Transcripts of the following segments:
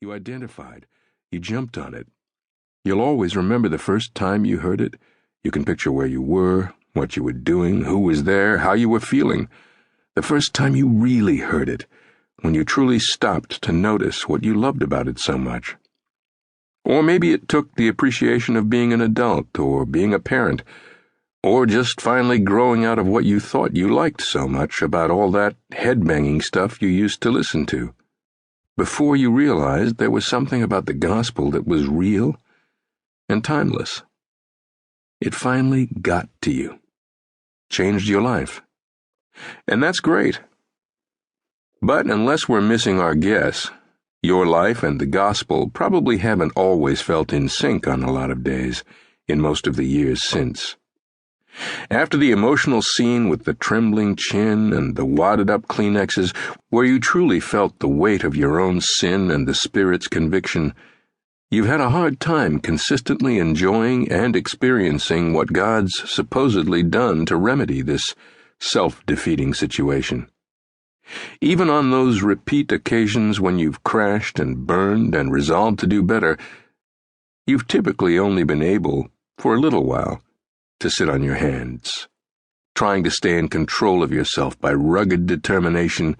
You identified. You jumped on it. You'll always remember the first time you heard it. You can picture where you were, what you were doing, who was there, how you were feeling. The first time you really heard it, when you truly stopped to notice what you loved about it so much. Or maybe it took the appreciation of being an adult or being a parent, or just finally growing out of what you thought you liked so much about all that head-banging stuff you used to listen to. Before you realized there was something about the gospel that was real and timeless. It finally got to you. Changed your life. And that's great. But unless we're missing our guess, your life and the gospel probably haven't always felt in sync on a lot of days, in most of the years since. After the emotional scene with the trembling chin and the wadded-up Kleenexes, where you truly felt the weight of your own sin and the Spirit's conviction, you've had a hard time consistently enjoying and experiencing what God's supposedly done to remedy this self-defeating situation. Even on those repeat occasions when you've crashed and burned and resolved to do better, you've typically only been able, for a little while, to sit on your hands, trying to stay in control of yourself by rugged determination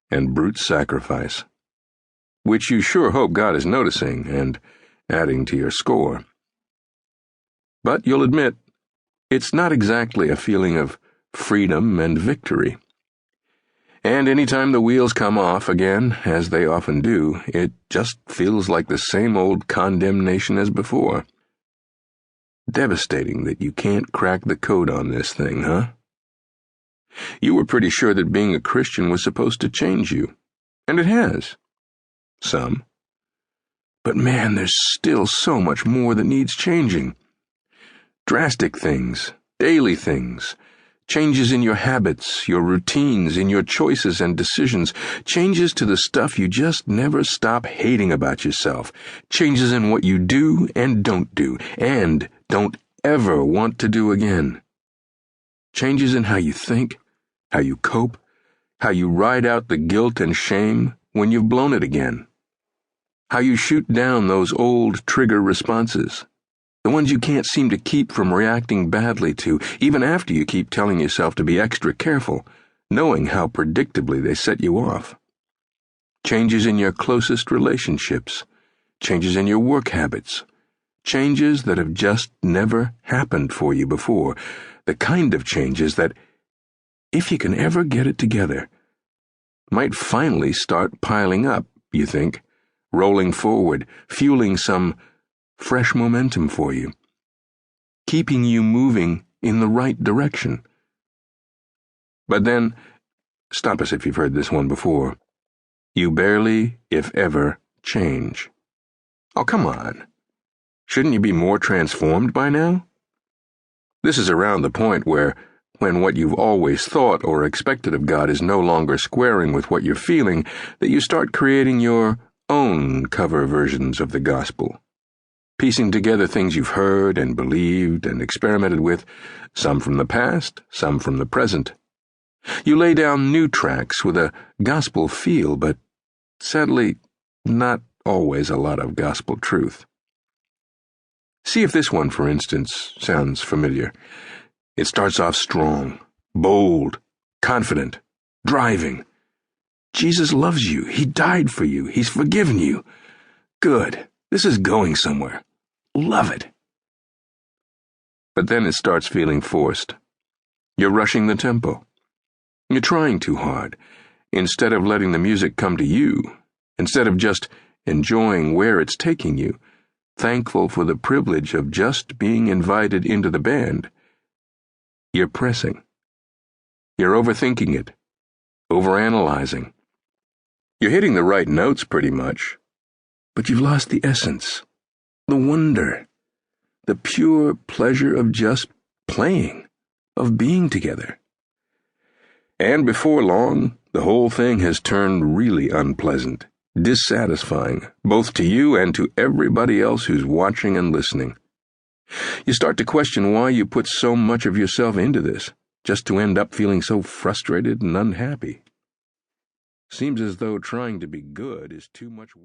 and brute sacrifice, which you sure hope God is noticing and adding to your score. But you'll admit, it's not exactly a feeling of freedom and victory. And anytime the wheels come off again, as they often do, it just feels like the same old condemnation as before. Devastating that you can't crack the code on this thing, huh? You were pretty sure that being a Christian was supposed to change you, and it has. Some. But man, there's still so much more that needs changing. Drastic things, daily things, changes in your habits, your routines, in your choices and decisions, changes to the stuff you just never stop hating about yourself, changes in what you do and don't do, and don't ever want to do again. Changes in how you think, how you cope, how you ride out the guilt and shame when you've blown it again. How you shoot down those old trigger responses, the ones you can't seem to keep from reacting badly to, even after you keep telling yourself to be extra careful, knowing how predictably they set you off. Changes in your closest relationships, changes in your work habits, changes that have just never happened for you before, the kind of changes that, if you can ever get it together, might finally start piling up, you think, rolling forward, fueling some fresh momentum for you, keeping you moving in the right direction. But then, stop us if you've heard this one before, you barely, if ever, change. Oh, come on. Shouldn't you be more transformed by now? This is around the point where, when what you've always thought or expected of God is no longer squaring with what you're feeling, that you start creating your own cover versions of the gospel, piecing together things you've heard and believed and experimented with, some from the past, some from the present. You lay down new tracks with a gospel feel, but sadly, not always a lot of gospel truth. See if this one, for instance, sounds familiar. It starts off strong, bold, confident, driving. Jesus loves you. He died for you. He's forgiven you. Good. This is going somewhere. Love it. But then it starts feeling forced. You're rushing the tempo. You're trying too hard, instead of letting the music come to you, instead of just enjoying where it's taking you, thankful for the privilege of just being invited into the band. You're pressing. You're overthinking it, overanalyzing. You're hitting the right notes pretty much, but you've lost the essence, the wonder, the pure pleasure of just playing, of being together. And before long, the whole thing has turned really unpleasant, dissatisfying, both to you and to everybody else who's watching and listening. You start to question why you put so much of yourself into this, just to end up feeling so frustrated and unhappy. Seems as though trying to be good is too much work.